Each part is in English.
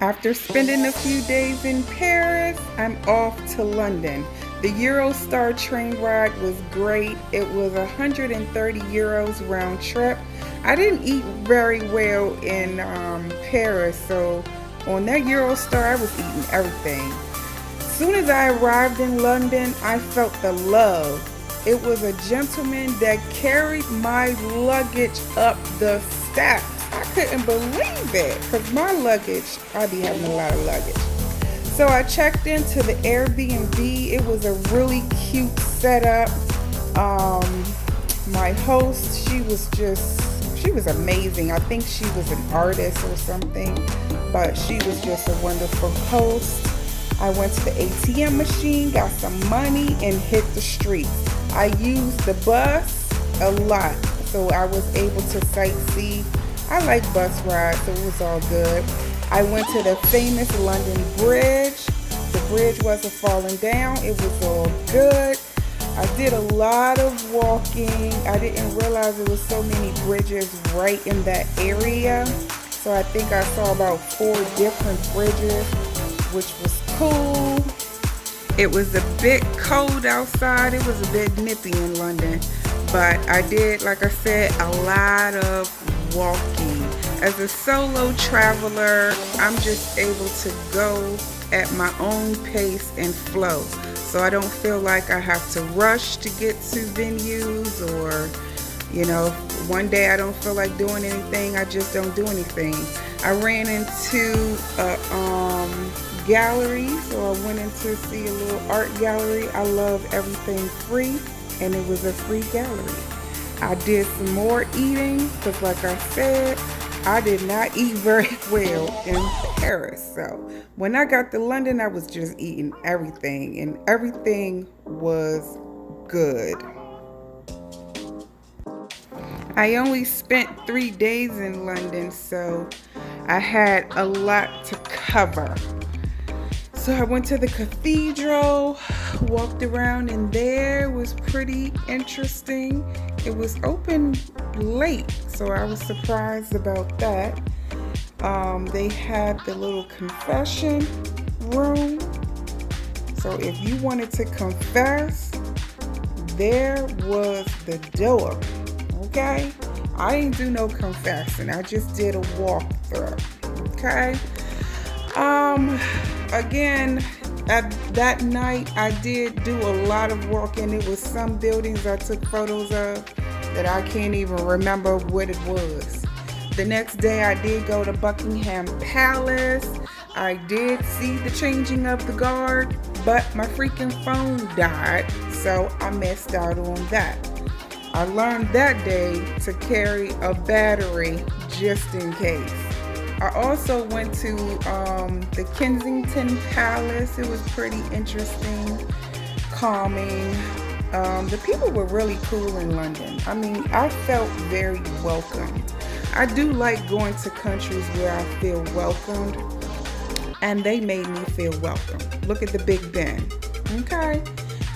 After spending a few days in Paris, I'm off to London. The Eurostar train ride was great. It was 130 euros round trip. I didn't eat very well in Paris, so on that Eurostar, I was eating everything. As soon as I arrived in London, I felt the love. It was a gentleman that carried my luggage up the steps. I couldn't believe it because my luggage, I be having a lot of luggage. So I checked into the Airbnb. It was a really cute setup. My host, she was amazing. I think she was an artist or something, but she was just a wonderful host. I went to the ATM machine, got some money, and hit the streets. I used the bus a lot, so I was able to sightsee. I like bus rides, so it was all good. I went to the famous London Bridge. The bridge wasn't falling down. It was all good. I did a lot of walking. I didn't realize there was so many bridges right in that area. So I think I saw about 4 different bridges, which was cool. It was a bit cold outside. It was a bit nippy in London. But I did, like I said, a lot of walking. As a solo traveler, I'm just able to go at my own pace and flow. So I don't feel like I have to rush to get to venues, or, one day I don't feel like doing anything, I just don't do anything. I ran into a gallery, so I went in to see a little art gallery. I love everything free, and it was a free gallery. I did some more eating because, like I said, I did not eat very well in Paris. So when I got to London, I was just eating everything, and everything was good. I only spent 3 days in London, so I had a lot to cover. So I went to the Cathedral, walked around in there. It was pretty interesting. It was open late, so I was surprised about that. They had the little confession room. So if you wanted to confess, there was the door. Okay? I didn't do no confessing. I just did a walkthrough. Okay? Again, at that night, I did do a lot of walking. It was some buildings I took photos of that I can't even remember what it was. The next day, I did go to Buckingham Palace. I did see the changing of the guard, but my freaking phone died, so I missed out on that. I learned that day to carry a battery just in case. I also went to the Kensington Palace. It was pretty interesting, calming. The people were really cool in London. I mean, I felt very welcomed. I do like going to countries where I feel welcomed, and they made me feel welcome. Look at the Big Ben. Okay?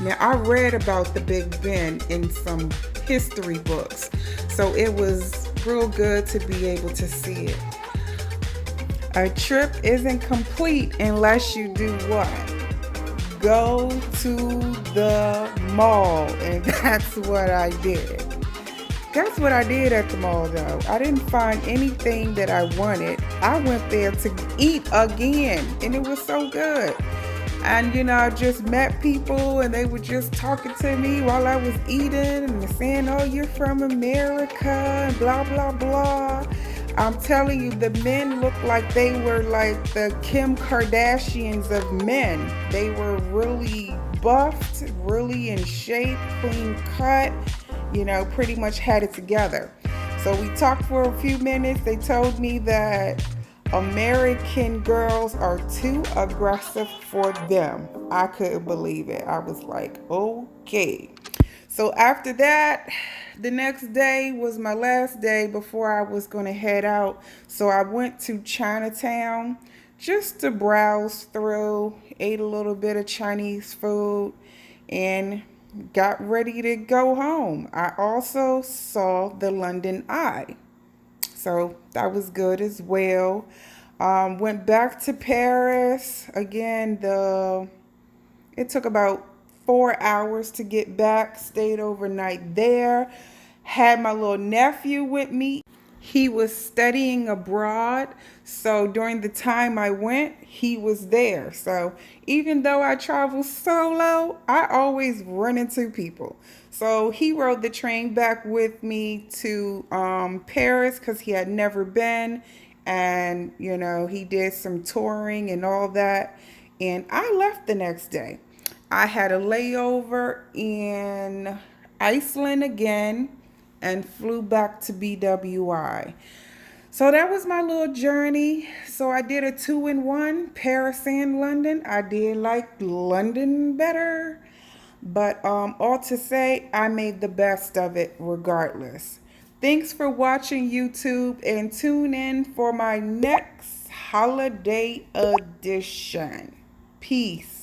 Now, I read about the Big Ben in some history books, so it was real good to be able to see it. A trip isn't complete unless you do what? Go to the mall, and that's what I did. That's what I did at the mall, though. I didn't find anything that I wanted. I went there to eat again, and it was so good. And, I just met people, and they were just talking to me while I was eating, and saying, oh, you're from America, and blah, blah, blah. I'm telling you, the men looked like they were like the Kim Kardashians of men. They were really buffed, really in shape, clean cut, pretty much had it together. So we talked for a few minutes. They told me that American girls are too aggressive for them. I couldn't believe it. I was like, okay. So after that, the next day was my last day before I was going to head out. So I went to Chinatown just to browse through, ate a little bit of Chinese food, and got ready to go home. I also saw the London Eye. So that was good as well. Went back to Paris again. It took about 4 hours to get back. Stayed overnight there. Had my little nephew with me. He was studying abroad, so during the time I went, he was there. So even though I travel solo, I always run into people. So he rode the train back with me to Paris because he had never been, and he did some touring and all that. And I left the next day. I had a layover in Iceland again and flew back to BWI. So that was my little journey. So I did a 2-in-1, Paris and London. I did like London better, but all to say, I made the best of it regardless. Thanks for watching, YouTube, and tune in for my next holiday edition. Peace.